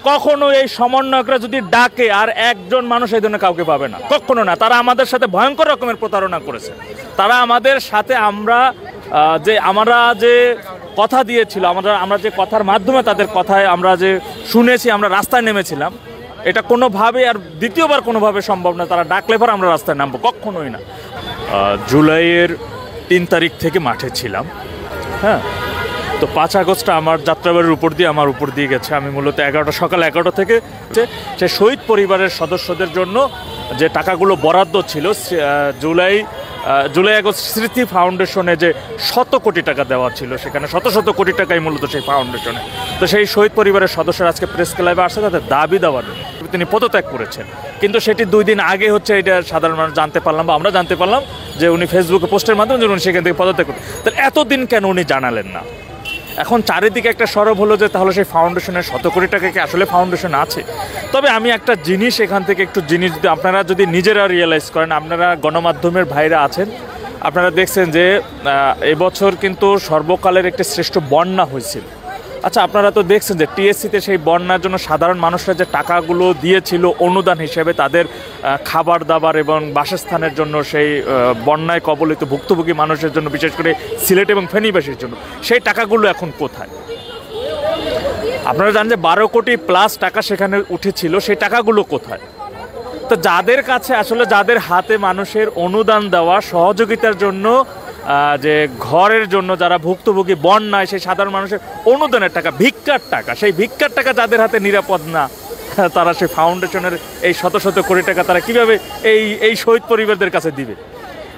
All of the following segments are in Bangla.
কখনো এই সমন্বয়করা যদি ডাকে আর একজন মানুষ এই ধরনের কাউকে পাবে না, কখনো না। তারা আমাদের সাথে ভয়ঙ্কর রকমের প্রতারণা করেছে। তারা আমাদের সাথে আমরা যে কথা দিয়েছিল, আমরা যে কথার মাধ্যমে তাদের কথায় আমরা যে শুনেছি, আমরা রাস্তায় নেমেছিলাম, এটা কোনোভাবে আর দ্বিতীয়বার কোনোভাবে সম্ভব না। তারা ডাকলে পর আমরা রাস্তায় নামবো, কখনোই না। জুলাইয়ের 3 তারিখ থেকে মাঠে ছিলাম। হ্যাঁ, তো 5 আগস্ট আমার যাত্রাবাড়ির উপর দিয়ে গেছে। আমি মূলত সকাল 11টা থেকে সে শহীদ পরিবারের সদস্যদের জন্য যে টাকাগুলো বরাদ্দ ছিল, জুলাই আগস্ট স্মৃতি ফাউন্ডেশনে যে 100 কোটি টাকা দেওয়া ছিল, সেখানে শত কোটি টাকাই মূলত সেই ফাউন্ডেশনে। তো সেই শহীদ পরিবারের সদস্যরা আজকে প্রেস ক্লাবে আসছে তাদের দাবি দেওয়ার। তিনি পদত্যাগ করেছেন, কিন্তু সেটি 2 দিন আগে এটা সাধারণ মানুষ জানতে পারলাম, বা আমরা জানতে পারলাম যে উনি ফেসবুকে পোস্টের মাধ্যমে উনি সেখান থেকে পদত্যাগ করেন। তাহলে এতদিন কেন উনি জানালেন না? এখন চারিদিকে একটা সরব হলো যে তাহলে সেই ফাউন্ডেশনের 100 কোটি টাকা কি আসলে ফাউন্ডেশন আছে? তবে আমি একটা জিনিস এখান থেকে যদি আপনারা নিজেরা রিয়েলাইজ করেন, আপনারা গণমাধ্যমের ভাইরা আছেন, আপনারা দেখছেন যে এবছর কিন্তু সর্বকালের একটি শ্রেষ্ঠ বন্যা হয়েছিল। আচ্ছা, আপনারা তো দেখছেন যে টিএসসিতে সেই বন্যার জন্য সাধারণ মানুষরা যে টাকাগুলো দিয়েছিল অনুদান হিসেবে তাদের খাবার দাবার এবং বাসস্থানের জন্য, সেই বন্যায় কবলিত ভুক্তভোগী মানুষের জন্য, বিশেষ করে সিলেট এবং ফেনীবাসীর জন্য, সেই টাকাগুলো এখন কোথায়? আপনারা জানেন যে 12 কোটি প্লাস টাকা সেখানে উঠেছিল, সেই টাকাগুলো কোথায়? তো যাদের কাছে আসলে, যাদের হাতে মানুষের অনুদান দেওয়া, সহযোগিতার জন্য, যে ঘরের জন্য যারা ভুক্তভোগী বন্যায়, সেই সাধারণ মানুষের অনুদানের টাকা, ভিক্ষার টাকা, সেই ভিক্ষার টাকা যাদের হাতে নিরাপদ না, তারা সেই ফাউন্ডেশনের এই শত কোটি টাকা তারা কিভাবে এই শহীদ পরিবারদের কাছে দিবে?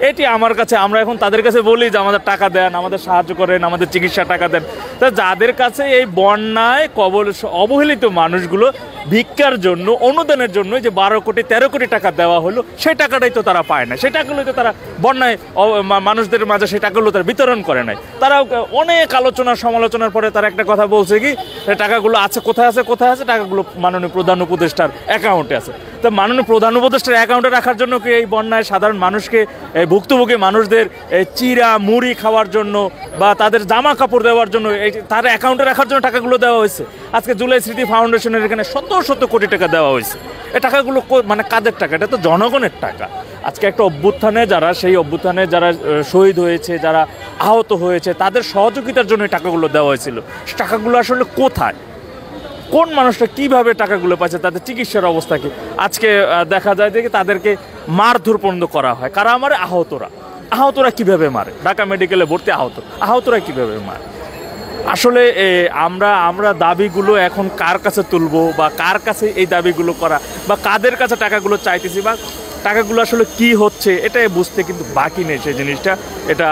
এটি আমার কাছে, আমরা এখন তাদের কাছে বলি যে আমাদের টাকা দেন, আমাদের সাহায্য করেন, আমাদের চিকিৎসা টাকা দেন। তা যাদের কাছে এই বন্যায় অবহেলিত মানুষগুলো ভিক্ষার জন্য, অনুদানের জন্য যে 12 কোটি 13 কোটি টাকা দেওয়া হলো, সেই টাকাটাই তো তারা পায় না। সেই টাকাগুলো তো তারা বন্যায় মানুষদের মাঝে সেই টাকাগুলো তারা বিতরণ করে নাই। তারা অনেক সমালোচনার পরে তারা একটা কথা বলছে কি, টাকাগুলো আছে কোথায় আছে, টাকাগুলো মাননীয় প্রধান উপদেষ্টার অ্যাকাউন্টে আছে। তো মাননীয় প্রধান উপদেষ্টার অ্যাকাউন্টে রাখার জন্য কি এই বন্যায় সাধারণ মানুষকে, ভুক্তভোগী মানুষদের চিরা মুড়ি খাওয়ার জন্য বা তাদের জামা কাপড় দেওয়ার জন্য, তার অ্যাকাউন্টে রাখার জন্য টাকাগুলো দেওয়া হয়েছে? আজকে জুলাই স্মৃতি ফাউন্ডেশনের এখানে শত কোটি টাকা দেওয়া হয়েছে। এই টাকাগুলো মানে কাদের টাকা? এটা তো জনগণের টাকা। আজকে একটা অভ্যুত্থানে যারা শহীদ হয়েছে, যারা আহত হয়েছে, তাদের সহযোগিতার জন্য এই টাকাগুলো দেওয়া হয়েছিল। টাকাগুলো আসলে কোথায়? কোন মানুষটা কিভাবে টাকাগুলো পাচ্ছে? তাদের চিকিৎসার অবস্থা কি? আজকে দেখা যায় যে তাদেরকে মারধর পর্যন্ত করা হয়। কারা মারে? আহতরা কিভাবে মারে? ঢাকা মেডিকেলে ভর্তি আহতরা কিভাবে মারে? আসলে আমরা দাবিগুলো এখন কার কাছে তুলবো, বা কার কাছে এই দাবিগুলো করা, বা কাদের কাছে টাকাগুলো চাইতেছি, বা টাকাগুলো আসলে কি হচ্ছে, এটাই বুঝতে কিন্তু বাকি নেই সেই জিনিসটা। এটা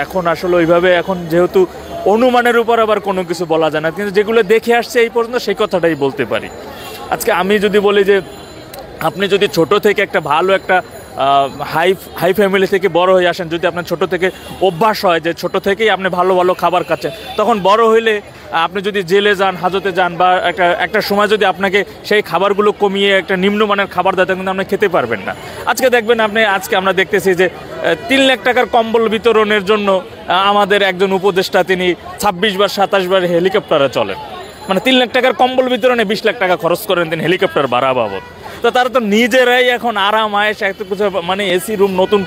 এখন আসলে ওইভাবে, এখন যেহেতু অনুমানের উপর আবার কোনো কিছু বলা যায় না, কিন্তু যেগুলো দেখে আসছে এই পর্যন্ত সেই কথাটাই বলতে পারি। আজকে আমি যদি বলি যে আপনি যদি ছোট থেকে একটা ভালো একটা হাই ফ্যামিলি থেকে বড় হয়ে আসেন, যদি আপনার ছোট থেকে অভ্যাস হয় যে ছোট থেকেই আপনি ভালো খাবার খাচ্ছেন, তখন বড় হইলে আপনি যদি জেলে যান, হাজতে যান, বা একটা সময় যদি আপনাকে সেই খাবারগুলো কমিয়ে একটা নিম্নমানের খাবার দেয়, কিন্তু আপনি খেতে পারবেন না। আজকে দেখবেন আজকে আমরা দেখতেছি যে 3 লাখ টাকার কম্বল বিতরণের জন্য আমাদের একজন উপদেষ্টা তিনি 26 বার 27 বার হেলিকপ্টারে চলেন। মানে 3 লাখ টাকার কম্বল বিতরণে 20 লাখ টাকা খরচ করেন তিনি হেলিকপ্টার ভাড়া বাবদ। তো তারা তো নিজেরাই এখন আরাম আয়েশ এত কিছু, মানে এসি রুম, নতুন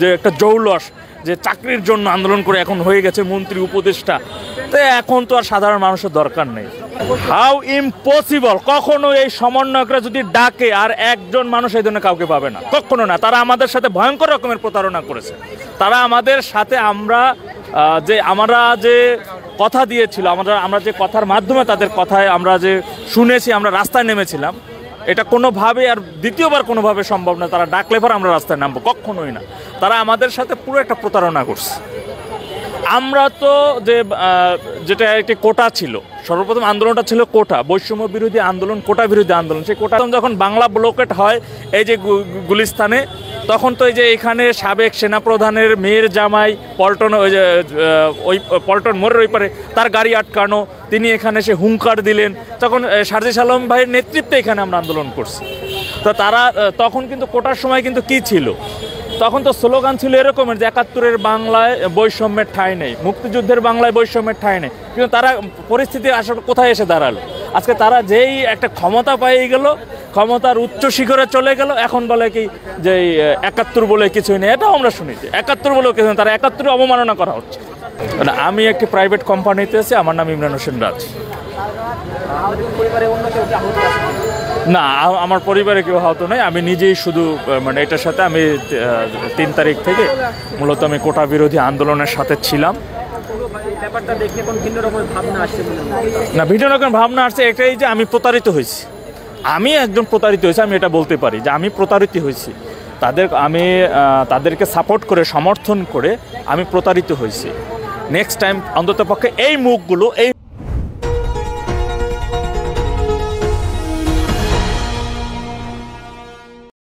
যে একটা জৌলস, যে চাকরির জন্য আন্দোলন করে এখন হয়ে গেছে মন্ত্রী উপদেষ্টা। তো এখন তো আর সাধারণ মানুষের দরকার নেই। How impossible! কখনো এই সমন্বয়করা যদি ডাকে আর একজন মানুষ এই ধরনের কাউকে পাবে না, কখনো না। তারা আমাদের সাথে ভয়ঙ্কর রকমের প্রতারণা করেছে। তারা আমাদের সাথে আমরা যে কথা দিয়েছিল, আমরা যে কথার মাধ্যমে তাদের কথায় আমরা যে শুনেছি, আমরা রাস্তায় নেমেছিলাম, এটা কোনোভাবে আর দ্বিতীয়বার কোনোভাবে সম্ভব না। তারা ডাকলে পর আমরা রাস্তায় নামবো, কখনোই না। তারা আমাদের সাথে পুরো একটা প্রতারণা করছে। আমরা তো যেটা একটি কোটা ছিল, সর্বপ্রথম আন্দোলনটা ছিল কোটা, বৈষম্য বিরোধী আন্দোলন, কোটা বিরোধী আন্দোলন। সেই কোটা যখন বাংলা ব্লকেট হয় এই যে গুলিস্তানে, তখন তো এই যে এখানে সাবেক সেনাপ্রধানের মেয়ের জামাই পল্টন মোড়ের ওই পারে তার গাড়ি আটকানো, তিনি এখানে এসে হুঙ্কার দিলেন। তখন সারজিস আলম ভাইয়ের নেতৃত্বে এখানে আমরা আন্দোলন করছি। তো তারা তখন কিন্তু কোটার সময় কিন্তু কি ছিল, তখন তো স্লোগান ছিল এরকমের যে ৭১-এর বাংলায় বৈষম্যের ঠাঁই নেই, মুক্তিযুদ্ধের বাংলায় বৈষম্যের ঠাঁই নেই। কিন্তু তারা পরিস্থিতি আসলে কোথায় এসে দাঁড়ালো? আজকে তারা যেই একটা ক্ষমতা পেয়ে গেল, ক্ষমতার উচ্চ শিখরে চলে গেল, এখন বলে কি যে ৭১ বলে কিছুই নেই। এটাও আমরা শুনেছি, ৭১ বলেও কিছু নেই, তারা ৭১ অবমাননা করা হচ্ছে। মানে আমি একটি প্রাইভেট কোম্পানিতে আছি, আমার নাম ইমরান হোসেন রাজ। না, আমার পরিবারে কেউ আহত নয়, আমি নিজেই শুধু মানে এটার সাথে আমি ৩ তারিখ থেকে মূলত আমি কোটা বিরোধী আন্দোলনের সাথে ছিলাম। না, ভিন্ন রকম ভাবনা আসছে এটাই যে আমি প্রতারিত হয়েছি, আমি একজন প্রতারিত হয়েছি, আমি এটা বলতে পারি যে আমি প্রতারিত হয়েছি। আমি তাদেরকে সাপোর্ট করে সমর্থন করে আমি প্রতারিত হয়েছি। নেক্সট টাইম অন্ততপক্ষে এই মুখগুলো এই